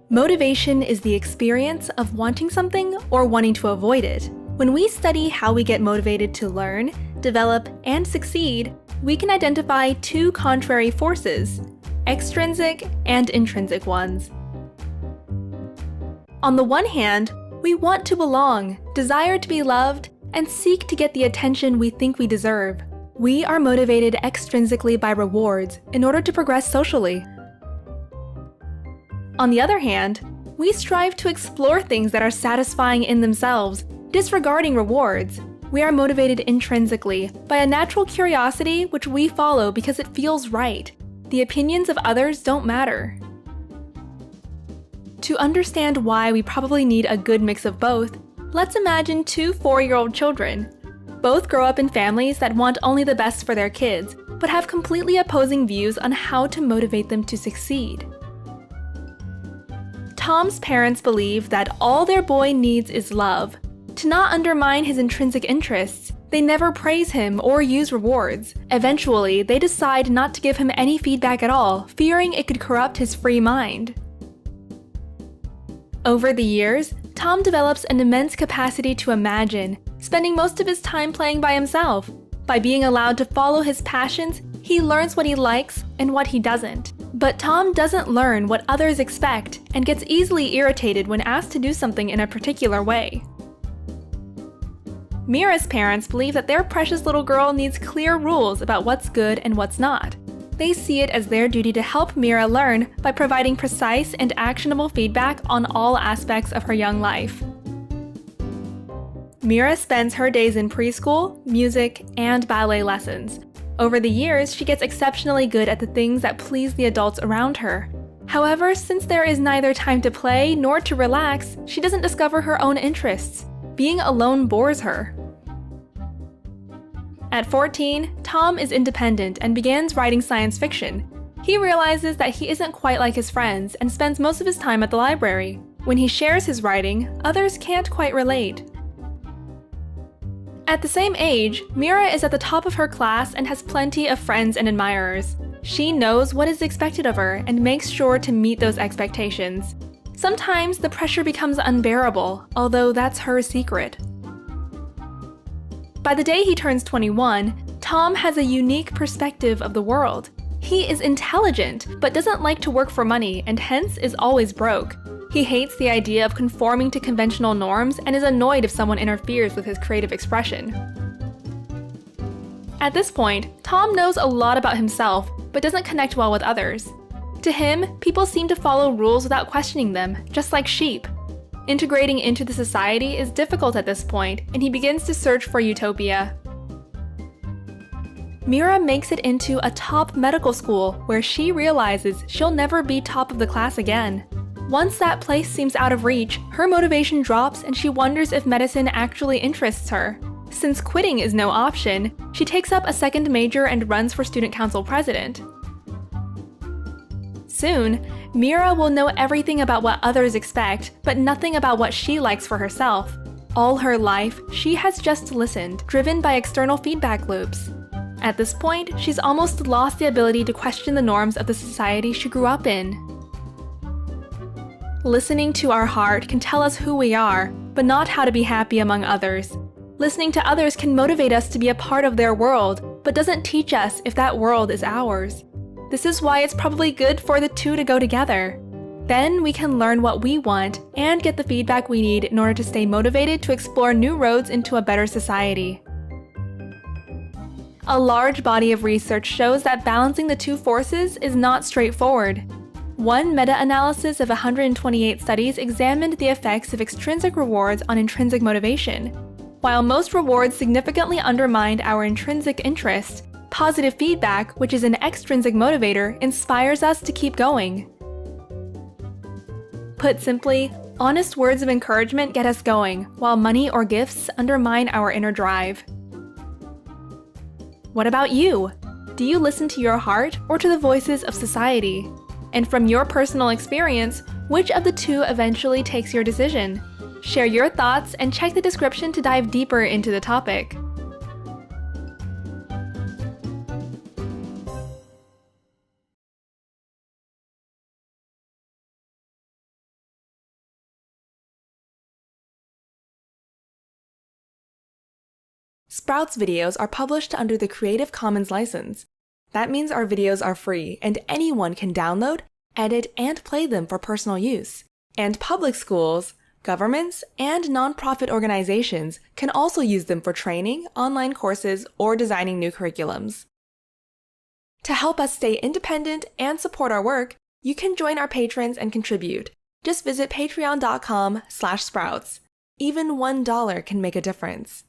Motivation is the experience of wanting something or wanting to avoid it. When we study how we get motivated to learn, develop, and succeed, we can identify two contrary forces, extrinsic and intrinsic ones. On the one hand, we want to belong, desire to be loved, and seek to get the attention we think we deserve. We are motivated extrinsically by rewards in order to progress socially. On the other hand, we strive to explore things that are satisfying in themselves, disregarding rewards. We are motivated intrinsically by a natural curiosity which we follow because it feels right. The opinions of others don't matter. To understand why we probably need a good mix of both, let's imagine two 4-year-old children. Both grow up in families that want only the best for their kids, but have completely opposing views on how to motivate them to succeed. Tom's parents believe that all their boy needs is love. To not undermine his intrinsic interests, they never praise him or use rewards. Eventually, they decide not to give him any feedback at all, fearing it could corrupt his free mind. Over the years, Tom develops an immense capacity to imagine, spending most of his time playing by himself. By being allowed to follow his passions, he learns what he likes and what he doesn't. But Tom doesn't learn what others expect and gets easily irritated when asked to do something in a particular way. Mira's parents believe that their precious little girl needs clear rules about what's good and what's not. They see it as their duty to help Mira learn by providing precise and actionable feedback on all aspects of her young life. Mira spends her days in preschool, music, and ballet lessons. Over the years, she gets exceptionally good at the things that please the adults around her. However, since there is neither time to play nor to relax, she doesn't discover her own interests. Being alone bores her. At 14, Tom is independent and begins writing science fiction. He realizes that he isn't quite like his friends and spends most of his time at the library. When he shares his writing, others can't quite relate. At the same age, Mira is at the top of her class and has plenty of friends and admirers. She knows what is expected of her and makes sure to meet those expectations. Sometimes the pressure becomes unbearable, although that's her secret. By the day he turns 21, Tom has a unique perspective of the world. He is intelligent, but doesn't like to work for money and hence is always broke. He hates the idea of conforming to conventional norms and is annoyed if someone interferes with his creative expression. At this point, Tom knows a lot about himself, but doesn't connect well with others. To him, people seem to follow rules without questioning them, just like sheep. Integrating into the society is difficult at this point, and he begins to search for utopia. Mira makes it into a top medical school where she realizes she'll never be top of the class again. Once that place seems out of reach, her motivation drops and she wonders if medicine actually interests her. Since quitting is no option, she takes up a second major and runs for student council president. Soon, Mira will know everything about what others expect, but nothing about what she likes for herself. All her life, she has just listened, driven by external feedback loops. At this point, she's almost lost the ability to question the norms of the society she grew up in. Listening to our heart can tell us who we are, but not how to be happy among others. Listening to others can motivate us to be a part of their world, but doesn't teach us if that world is ours. This is why it's probably good for the two to go together. Then we can learn what we want and get the feedback we need in order to stay motivated to explore new roads into a better society. A large body of research shows that balancing the two forces is not straightforward. One meta-analysis of 128 studies examined the effects of extrinsic rewards on intrinsic motivation. While most rewards significantly undermined our intrinsic interest, positive feedback, which is an extrinsic motivator, inspires us to keep going. Put simply, honest words of encouragement get us going, while money or gifts undermine our inner drive. What about you? Do you listen to your heart or to the voices of society? And from your personal experience, which of the two eventually takes your decision? Share your thoughts and check the description to dive deeper into the topic. Sprouts videos are published under the Creative Commons license. That means our videos are free and anyone can download, edit, and play them for personal use. And public schools, governments, and nonprofit organizations can also use them for training, online courses, or designing new curriculums. To help us stay independent and support our work, you can join our patrons and contribute. Just visit patreon.com/sprouts. Even $1 can make a difference.